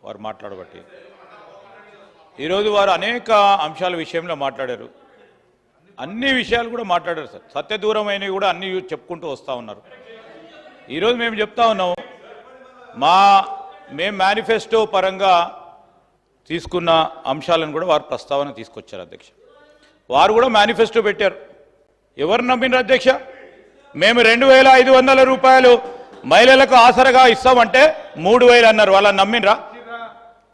వారు మాట్లాడబట్టి ఈరోజు వారు అనేక అంశాల విషయంలో మాట్లాడారు. అన్ని విషయాలు కూడా మాట్లాడారు సార్. సత్యదూరమైనవి కూడా అన్ని చెప్పుకుంటూ వస్తూ ఉన్నారు. ఈరోజు మేము చెప్తా ఉన్నాం, మేము మేనిఫెస్టో పరంగా తీసుకున్న అంశాలను కూడా వారు ప్రస్తావన తీసుకొచ్చారు అధ్యక్ష. వారు కూడా మేనిఫెస్టో పెట్టారు. ఎవరు నమ్మినారు అధ్యక్ష? మేము 2500 రూపాయలు మహిళలకు ఆసరగా ఇస్తామంటే 3000 అన్నారు. వాళ్ళని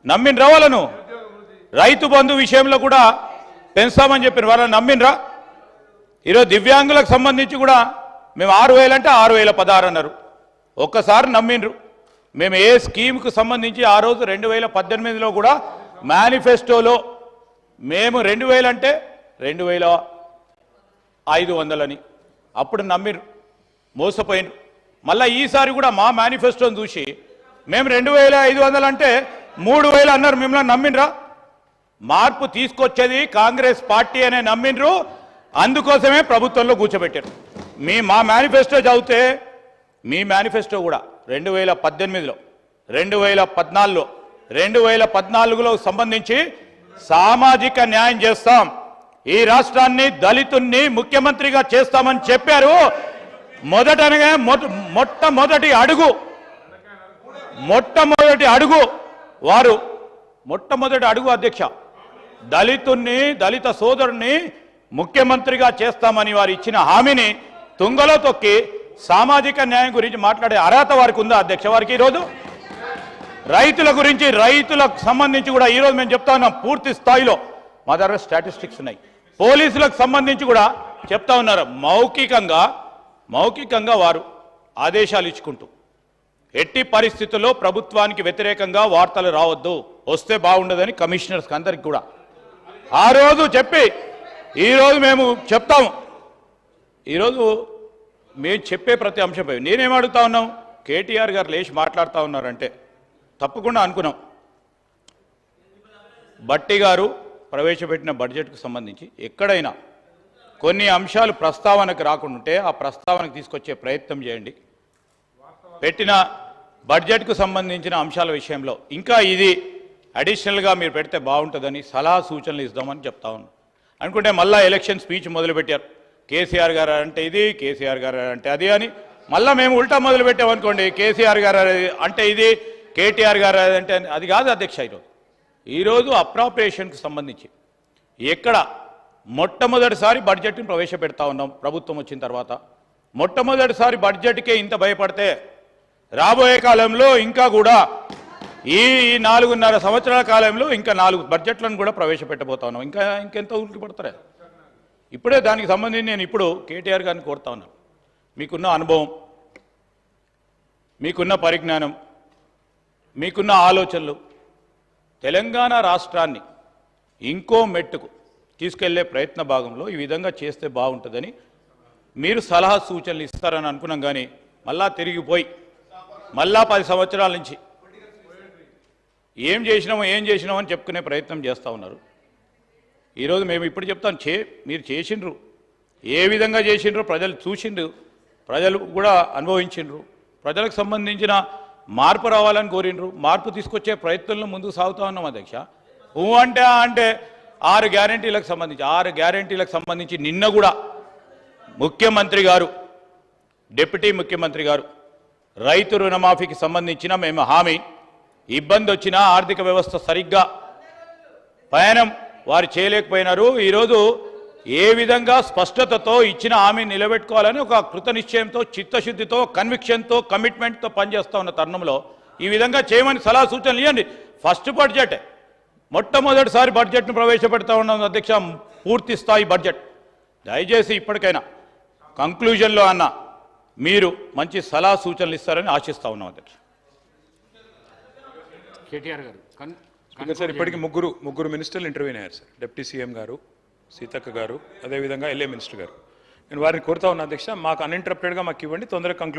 నమ్మినరా వాళ్ళను? రైతు బంధు విషయంలో కూడా పెంచామని చెప్పిన వాళ్ళని నమ్మినరా? ఈరోజు దివ్యాంగులకు సంబంధించి కూడా మేము 6000 అంటే 6016 అన్నారు. ఒక్కసారి నమ్మినరు. మేము ఏ స్కీమ్కు సంబంధించి ఆ రోజు 2018లో కూడా మేనిఫెస్టోలో మేము 2000 అంటే 2500 అని అప్పుడు నమ్మిరు, మోసపోయినరు. మళ్ళీ ఈసారి కూడా మా మేనిఫెస్టోని చూసి మేము 2500 అంటే 3000 అన్నారు. మిమ్మల్ని నమ్మినరా? మార్పు తీసుకొచ్చేది కాంగ్రెస్ పార్టీ అనే నమ్మినరు. అందుకోసమే ప్రభుత్వంలో కూర్చోబెట్టారు. మా మేనిఫెస్టో చదివితే మీ మేనిఫెస్టో కూడా 2018లో 2014లో 2014లో సంబంధించి సామాజిక న్యాయం చేస్తాం, ఈ రాష్ట్రాన్ని దళితుల్ని ముఖ్యమంత్రిగా చేస్తామని చెప్పారు. మొట్టమొదటి అడుగు అధ్యక్ష, దళిత సోదరుణ్ణి ముఖ్యమంత్రిగా చేస్తామని వారు ఇచ్చిన హామీని తుంగలో తొక్కి సామాజిక న్యాయం గురించి మాట్లాడే అర్హత వారికి ఉందా అధ్యక్ష? వారికి ఈరోజు రైతుల గురించి, రైతులకు సంబంధించి కూడా ఈరోజు మేము చెప్తా ఉన్నాం, పూర్తి స్థాయిలో మా దగ్గర స్టాటిస్టిక్స్ ఉన్నాయి. పోలీసులకు సంబంధించి కూడా చెప్తా ఉన్నారు. మౌఖికంగా వారు ఆదేశాలు ఇచ్చుకుంటూ ఎట్టి పరిస్థితుల్లో ప్రభుత్వానికి వ్యతిరేకంగా వార్తలు రావద్దు, వస్తే బాగుండదని కమిషనర్స్కి అందరికి కూడా ఆ రోజు చెప్పి ఈరోజు మేము చెప్తాము. ఈరోజు మేము చెప్పే ప్రతి అంశంపై నేనేం అడుగుతా ఉన్నాం, కేటీఆర్ గారు లేచి మాట్లాడుతూ ఉన్నారంటే తప్పకుండా అనుకున్నాం. భట్టి గారు ప్రవేశపెట్టిన బడ్జెట్కు సంబంధించి ఎక్కడైనా కొన్ని అంశాలు ప్రస్తావనకు రాకుంటే ఆ ప్రస్తావనకు తీసుకొచ్చే ప్రయత్నం చేయండి. పెట్టిన బడ్జెట్కు సంబంధించిన అంశాల విషయంలో ఇంకా ఇది అడిషనల్గా మీరు పెడితే బాగుంటుందని సలహా సూచనలు ఇద్దామని చెప్తా ఉన్నాం. అనుకుంటే మళ్ళీ ఎలక్షన్ స్పీచ్ మొదలుపెట్టారు. కేసీఆర్ గారు అంటే ఇది, కేసీఆర్ గారు అంటే అది అని. మళ్ళీ మేము ఉల్టా మొదలుపెట్టామనుకోండి, కేసీఆర్ గారు అంటే ఇది, కేటీఆర్ గారు అంటే అది కాదు అధ్యక్ష. ఈరోజు అప్రాప్రియేషన్కి సంబంధించి ఎక్కడ మొట్టమొదటిసారి బడ్జెట్ని ప్రవేశపెడతా ఉన్నాం ప్రభుత్వం వచ్చిన తర్వాత. మొట్టమొదటిసారి బడ్జెట్కే ఇంత భయపడితే రాబోయే కాలంలో ఇంకా కూడా ఈ 4.5 సంవత్సరాల కాలంలో ఇంకా 4 బడ్జెట్లను కూడా ప్రవేశపెట్టబోతా ఉన్నాం. ఇంకెంత ఉలికి పడతారా? ఇప్పుడే దానికి సంబంధించి నేను ఇప్పుడు కేటీఆర్ గారిని కోరుతా ఉన్నాను. మీకున్న అనుభవం, మీకున్న పరిజ్ఞానం, మీకున్న ఆలోచనలు తెలంగాణ రాష్ట్రాన్ని ఇంకో మెట్టుకు తీసుకెళ్లే ప్రయత్న భాగంలో ఈ విధంగా చేస్తే బాగుంటుందని మీరు సలహా సూచనలు ఇస్తారని అనుకున్నాం. కానీ మళ్ళా తిరిగిపోయి మళ్ళా 10 సంవత్సరాల నుంచి ఏం చేసినామో అని చెప్పుకునే ప్రయత్నం చేస్తూ ఉన్నారు. ఈరోజు మేము ఇప్పుడు చెప్తాం, మీరు చేసిండ్రు, ఏ విధంగా చేసిండ్రు ప్రజలు చూసిండ్రు, ప్రజలు కూడా అనుభవించిండ్రు. ప్రజలకు సంబంధించిన మార్పు రావాలని కోరిండ్రు. మార్పు తీసుకొచ్చే ప్రయత్నంలో ముందుకు సాగుతూ ఉన్నాం అధ్యక్ష. అంటే 6 గ్యారెంటీలకు సంబంధించి నిన్న కూడా ముఖ్యమంత్రి గారు, డిప్యూటీ ముఖ్యమంత్రి గారు రైతు రుణమాఫీకి సంబంధించిన మేము హామీ, ఇబ్బంది వచ్చినా ఆర్థిక వ్యవస్థ సరిగ్గా పయనం వారు చేయలేకపోయినారు. ఈరోజు ఏ విధంగా స్పష్టతతో ఇచ్చిన హామీ నిలబెట్టుకోవాలని ఒక కృత నిశ్చయంతో, చిత్తశుద్ధితో, కన్విక్షన్తో, కమిట్మెంట్తో పనిచేస్తూ ఉన్న తరుణంలో ఈ విధంగా చేయమని సలహా సూచనలు ఇవ్వండి. ఫస్ట్ బడ్జెట్, మొట్టమొదటిసారి బడ్జెట్ను ప్రవేశపెడతా ఉన్నాం అధ్యక్ష, పూర్తి స్థాయి బడ్జెట్. దయచేసి ఇప్పటికైనా కంక్లూజన్లో అన్న మీరు మంచి సలహా సూచనలు ఇస్తారని ఆశిస్తా ఉన్నాం అధ్యక్ష. కేటీఆర్ గారు సార్, ఇప్పటికి ముగ్గురు మినిస్టర్లు ఇంటర్వ్యూ అయ్యారు సార్. డిప్యూటీ సీఎం గారు, సీతక్క గారు, అదేవిధంగా ఎల్ఏ మినిస్టర్ గారు. నేను వారిని కోరుతా ఉన్నా అధ్యక్ష, మాకు అన్ఇంటరప్టెడ్గా మాకు ఇవ్వండి, తొందరగా కంక్లూడ్